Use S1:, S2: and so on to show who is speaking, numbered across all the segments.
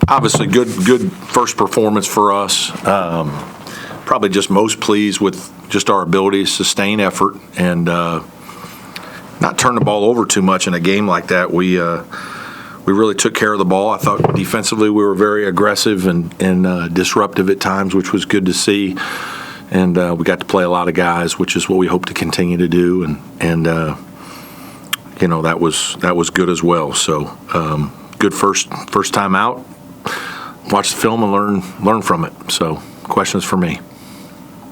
S1: Obviously, good first performance for us. Probably just most pleased with just our ability to sustain effort and not turn the ball over too much in a game like that. We really took care of the ball. I thought defensively we were very aggressive and disruptive at times, which was good to see. And we got to play a lot of guys, which is what we hope to continue to do. And that was good as well. So good first time out. Watch the film and learn from it. So questions for me.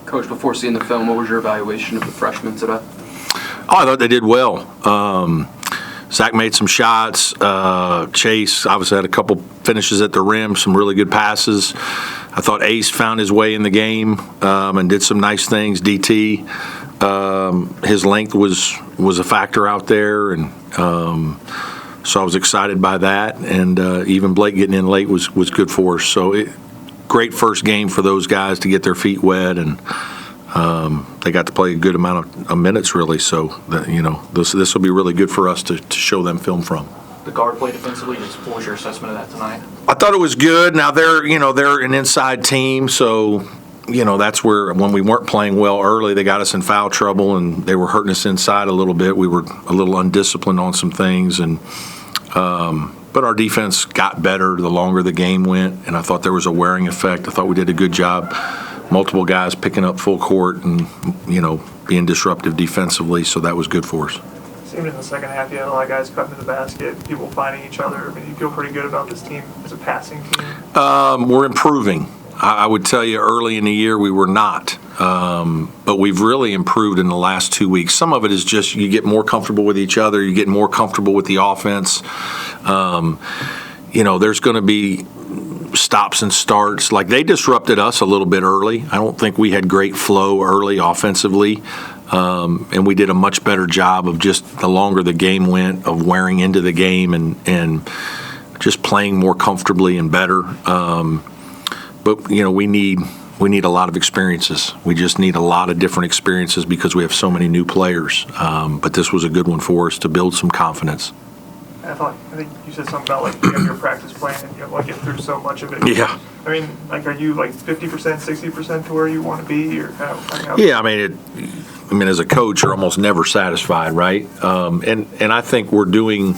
S2: Coach, before seeing the film, what was your evaluation of the freshmen today?
S1: I thought they did well. Zac made some shots. Chase obviously had a couple finishes at the rim, some really good passes. I thought Ace found his way in the game and did some nice things. DT, his length was a factor out there, and so I was excited by that. And even Blake getting in late was good for us. So great first game for those guys to get their feet wet, and they got to play a good amount of minutes, really. So this will be really good for us to show them film from.
S3: The guard play defensively, what was your assessment of that tonight?
S1: I thought it was good. Now they're an inside team, so that's where when we weren't playing well early, they got us in foul trouble and they were hurting us inside a little bit. We were a little undisciplined on some things, and but our defense got better the longer the game went, and I thought there was a wearing effect. I thought we did a good job. Multiple guys picking up full court and being disruptive defensively, so that was good for us.
S4: Seemed in the second half you had a lot of guys cutting to the basket, people finding each other. I mean, you feel pretty good about this team as a passing team?
S1: We're improving. I would tell you early in the year we were not, but we've really improved in the last 2 weeks. Some of it is just you get more comfortable with each other, you get more comfortable with the offense. There's going to be stops and starts. Like, they disrupted us a little bit early. I don't think we had great flow early offensively, and we did a much better job of just the longer the game went of wearing into the game and just playing more comfortably and better. But we need a lot of experiences. We just need a lot of different experiences because we have so many new players. But this was a good one for us to build some confidence.
S4: I think you said something about you have your practice plan and you get through so much of it.
S1: Yeah.
S4: I mean, are you 50%, 60% to where you want to be, or how?
S1: Yeah, as a coach, you're almost never satisfied, right? And I think we're doing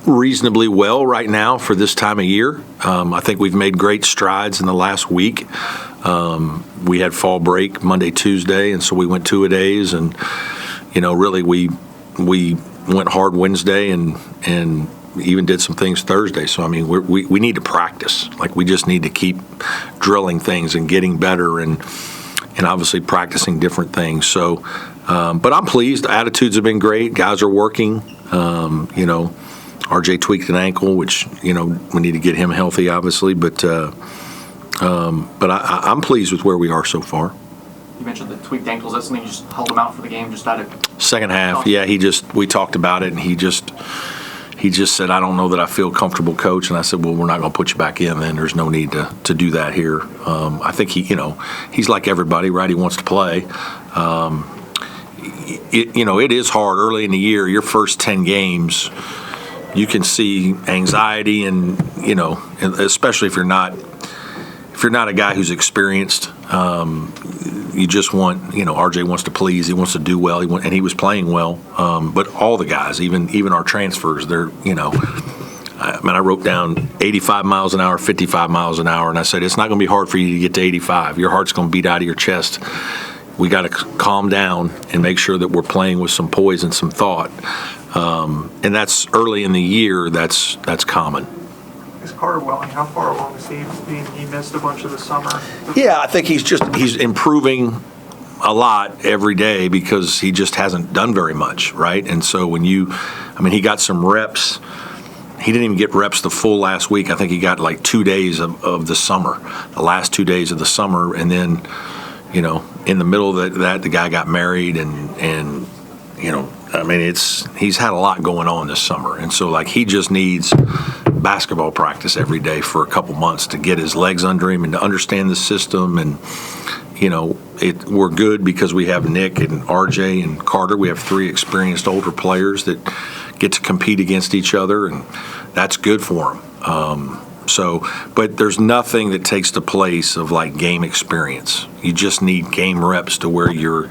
S1: reasonably well right now for this time of year. I think we've made great strides in the last week. We had fall break Monday, Tuesday, and so we went 2-a-days, and really we went hard Wednesday and even did some things Thursday. So we need to practice. We just need to keep drilling things and getting better and obviously practicing different things. So, but I'm pleased. The attitudes have been great. Guys are working. RJ tweaked an ankle, which we need to get him healthy, obviously. But I'm pleased with where we are so far.
S3: You mentioned the tweaked ankle. Is that something you just held him out for the game, just out of
S1: second half? Yeah, we talked about it, and he just said, "I don't know that I feel comfortable, Coach." And I said, "Well, we're not going to put you back in. Then there's no need to do that here." I think he's like everybody, right? He wants to play. It is hard early in the year. Your first 10 games, you can see anxiety, and especially if you're not a guy who's experienced. You just want, RJ wants to please, he wants to do well, and he was playing well. But all the guys, even our transfers, they're, I wrote down 85 miles an hour, 55 miles an hour, and I said, it's not going to be hard for you to get to 85. Your heart's going to beat out of your chest. We got to calm down and make sure that we're playing with some poise and some thought. And that's early in the year, that's common.
S4: Is Carter Welling, how far along is he? He missed a bunch of the summer.
S1: Yeah, I think he's improving a lot every day because he just hasn't done very much, right? And so he got some reps. He didn't even get reps the full last week. I think he got 2 days of the summer, the last 2 days of the summer. And then, in the middle of that, the guy got married and he's had a lot going on this summer. And so, he just needs basketball practice every day for a couple months to get his legs under him and to understand the system. And, we're good because we have Nick and RJ and Carter. We have 3 experienced older players that get to compete against each other, and that's good for them. So, but there's nothing that takes the place of like game experience. You just need game reps to where you're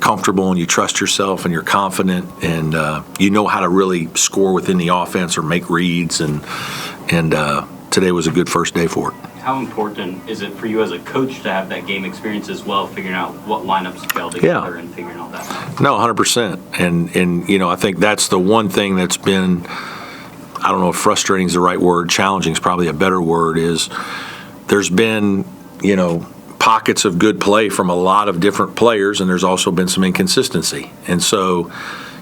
S1: comfortable and you trust yourself and you're confident and you know how to really score within the offense or make reads. And today was a good first day for it.
S5: How important is it for you as a coach to have that game experience as well, figuring out what lineups gel together and figuring all that out?
S1: No, 100%. And you know, I think that's the one thing that's been, I don't know if frustrating is the right word, challenging is probably a better word, is there's been, you know, pockets of good play from a lot of different players, and there's also been some inconsistency. And so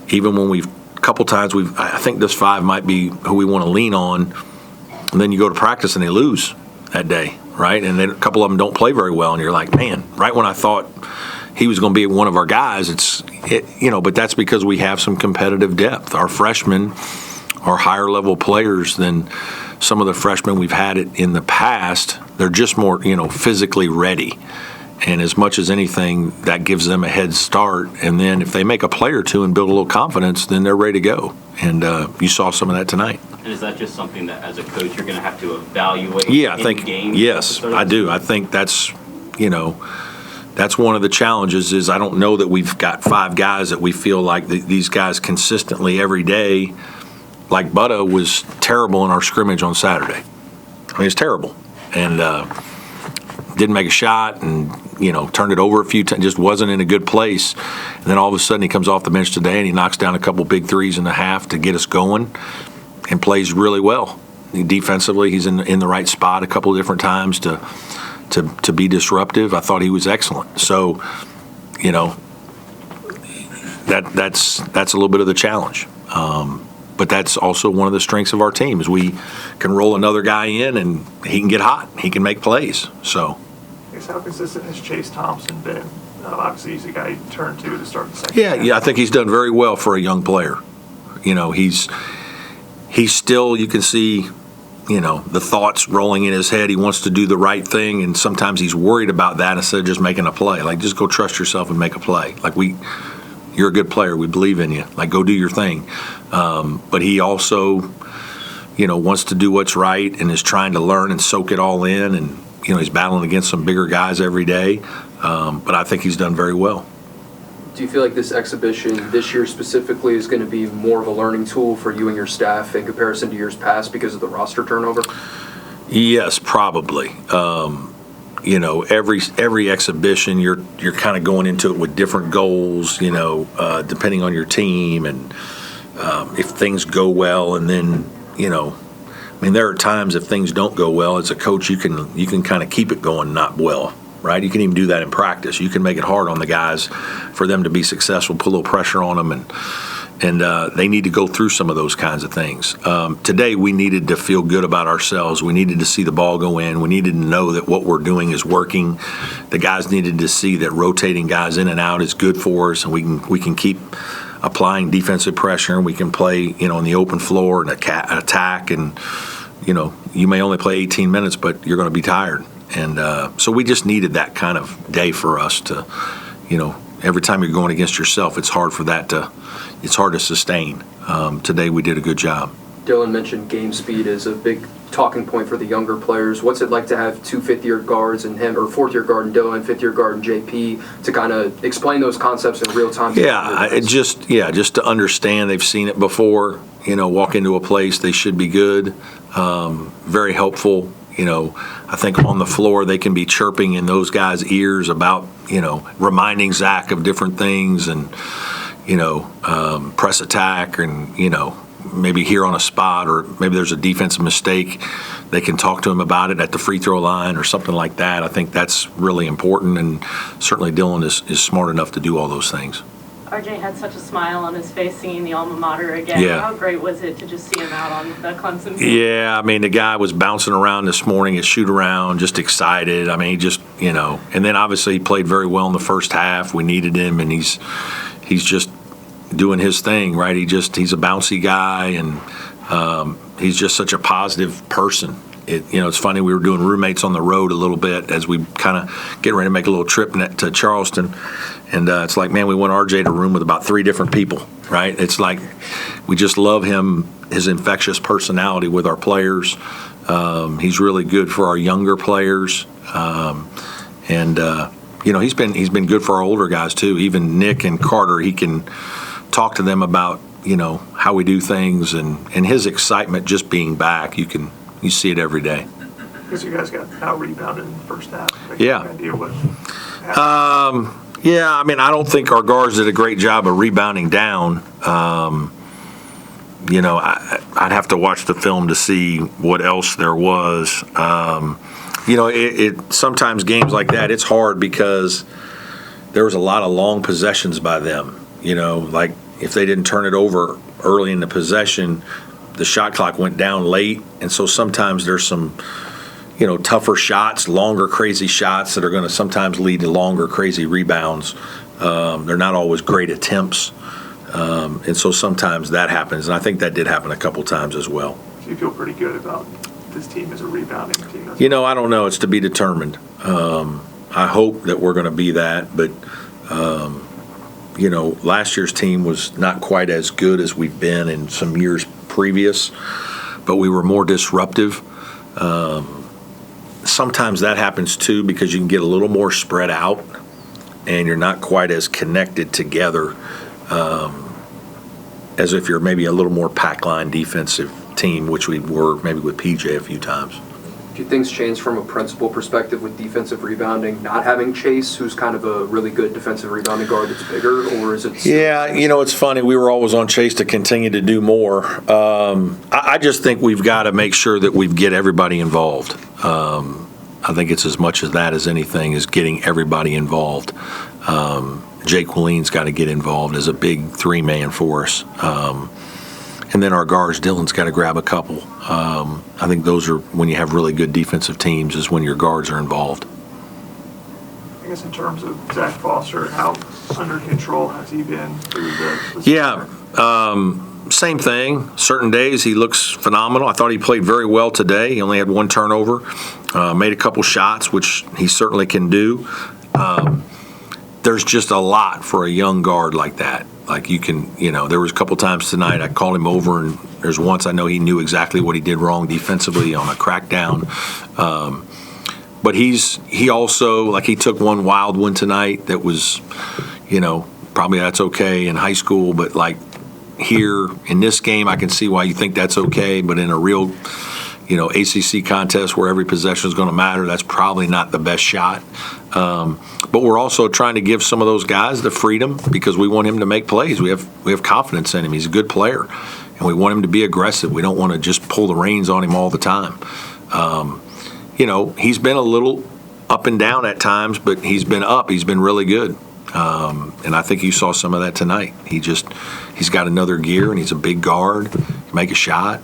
S1: even when a couple times I think this 5 might be who we want to lean on, and then you go to practice and they lose that day, right? And then a couple of them don't play very well, and you're like, man, right when I thought he was going to be one of our guys, but that's because we have some competitive depth. Our freshmen are higher level players than some of the freshmen we've had in the past. They're just more, physically ready. And as much as anything, that gives them a head start. And then if they make a play or two and build a little confidence, then they're ready to go. And you saw some of that tonight.
S5: And is that just something that, as a coach, you're going to have to evaluate?
S1: Yeah, I think, yes, I do. I think that's, that's one of the challenges is I don't know that we've got 5 guys that we feel like these guys consistently every day. Like Butta was terrible in our scrimmage on Saturday. I mean, it's terrible. And didn't make a shot and, turned it over a few times, just wasn't in a good place. And then all of a sudden he comes off the bench today and he knocks down a couple big threes in the half to get us going and plays really well. Defensively, he's in the right spot a couple of different times to be disruptive. I thought he was excellent. So, that's a little bit of the challenge. But that's also one of the strengths of our team is we can roll another guy in and he can get hot. He can make plays. So,
S4: I guess how consistent has Chase Thompson been? Obviously, he's the guy you turn to start the second.
S1: Yeah, I think he's done very well for a young player. He's still, you can see, the thoughts rolling in his head. He wants to do the right thing, and sometimes he's worried about that instead of just making a play. Like, just go trust yourself and make a play. Like, you're a good player. We believe in you. Like, go do your thing. But he also, wants to do what's right and is trying to learn and soak it all in. And, he's battling against some bigger guys every day. But I think he's done very well.
S2: Do you feel like this exhibition this year specifically is going to be more of a learning tool for you and your staff in comparison to years past because of the roster turnover?
S1: Yes, probably. Every exhibition, you're kind of going into it with different goals, depending on your team and if things go well. And then, there are times if things don't go well, as a coach, you can kind of keep it going not well, right? You can even do that in practice. You can make it hard on the guys for them to be successful, put a little pressure on them, and they need to go through some of those kinds of things. Today, we needed to feel good about ourselves. We needed to see the ball go in. We needed to know that what we're doing is working. The guys needed to see that rotating guys in and out is good for us, and we can keep applying defensive pressure, and we can play, in the open floor and attack. And, you may only play 18 minutes, but you're going to be tired. And so we just needed that kind of day for us to, every time you're going against yourself, it's hard to sustain. Today we did a good job.
S2: Dylan mentioned game speed is a big talking point for the younger players. What's it like to have 2 fifth-year guards and him, or fourth-year guard and Dylan, fifth-year guard and JP, to kind of explain those concepts in real time?
S1: Just to understand they've seen it before. Walk into a place, they should be good. Very helpful. I think on the floor they can be chirping in those guys' ears about, reminding Zac of different things and, press attack and, maybe here on a spot or maybe there's a defensive mistake. They can talk to him about it at the free throw line or something like that. I think that's really important, and certainly Dylan is smart enough to do all those things.
S6: RJ had such a smile on his face singing the alma mater again.
S1: Yeah.
S6: How great was it to just see him out on the Clemson field?
S1: Yeah, the guy was bouncing around this morning at shoot around, just excited. He just, and then obviously he played very well in the first half. We needed him, and he's just doing his thing, right? He's a bouncy guy, and he's just such a positive person. It's funny, we were doing roommates on the road a little bit as we kind of get ready to make a little trip to Charleston. And it's like, man, we want RJ to room with about 3 different people, right? It's like we just love him, his infectious personality with our players. He's really good for our younger players. He's been good for our older guys too. Even Nick and Carter, he can talk to them about, how we do things and his excitement just being back. You see it every day.
S4: Because you guys got out-rebounded in the first half.
S1: Yeah.
S4: Idea what
S1: Yeah, I don't think our guards did a great job of rebounding down. I'd have to watch the film to see what else there was. Sometimes games like that, it's hard because there was a lot of long possessions by them. Like if they didn't turn it over early in the possession, the shot clock went down late, and so sometimes there's some tougher shots, longer, crazy shots that are going to sometimes lead to longer, crazy rebounds. They're not always great attempts. And so sometimes that happens. And I think that did happen a couple times as well.
S4: So you feel pretty good about this team as a rebounding team?
S1: I don't know. It's to be determined. I hope that we're going to be that. But, last year's team was not quite as good as we've been in some years previous. But we were more disruptive. Sometimes that happens too because you can get a little more spread out and you're not quite as connected together as if you're maybe a little more pack line defensive team, which we were maybe with PJ a few times.
S2: Do things change from a principal perspective with defensive rebounding, not having Chase, who's kind of a really good defensive rebounding guard that's bigger, or is it?
S1: Yeah, it's funny. We were always on Chase to continue to do more. I just think we've got to make sure that we get everybody involved. I think it's as much as that as anything is getting everybody involved. Jake Willian's got to get involved as a big three-man for us. And then our guards, Dylan's got to grab a couple. I think those are when you have really good defensive teams is when your guards are involved.
S4: I guess in terms of Zac Foster, how under control has he been through the
S1: Yeah, same thing. Certain days he looks phenomenal. I thought he played very well today. He only had one turnover, made a couple shots, which he certainly can do. There's just a lot for a young guard like that. Like you can, there was a couple times tonight I called him over, and there's once I know he knew exactly what he did wrong defensively on a crackdown. But he also, like he took one wild one tonight that was, probably that's okay in high school, but like here in this game, I can see why you think that's okay, but in a real, ACC contest where every possession is going to matter, that's probably not the best shot. But we're also trying to give some of those guys the freedom because we want him to make plays. We have confidence in him. He's a good player, and we want him to be aggressive. We don't want to just pull the reins on him all the time. He's been a little up and down at times, but he's been up. He's been really good. And I think you saw some of that tonight. He's got another gear, and he's a big guard. He make a shot.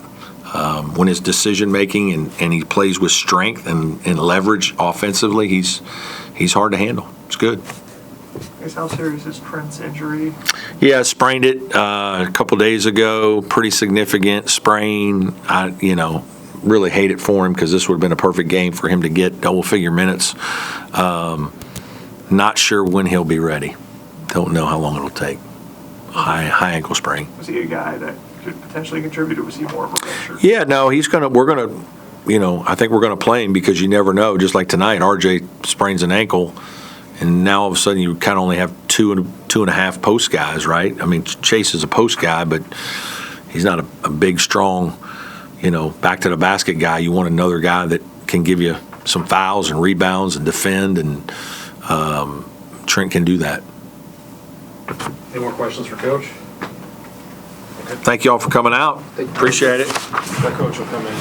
S1: When his decision making and he plays with strength and leverage offensively, he's hard to handle. It's good.
S4: I guess how serious is Trent's injury?
S1: Yeah, sprained it a couple days ago. Pretty significant sprain. I really hate it for him because this would have been a perfect game for him to get double-figure minutes. Not sure when he'll be ready. Don't know how long it'll take. High ankle sprain.
S4: Was he a guy that could potentially contribute, or was he more of a venture?
S1: Yeah, no, we're gonna, I think we're gonna play him because you never know. Just like tonight, RJ sprains an ankle, and now all of a sudden you kind of only have two and a half post guys, right? Chase is a post guy, but he's not a big, strong, back to the basket guy. You want another guy that can give you some fouls and rebounds and defend, and Trent can do that.
S7: Any more questions for Coach?
S1: Thank you all for coming out. Appreciate it.
S7: That coach will come in.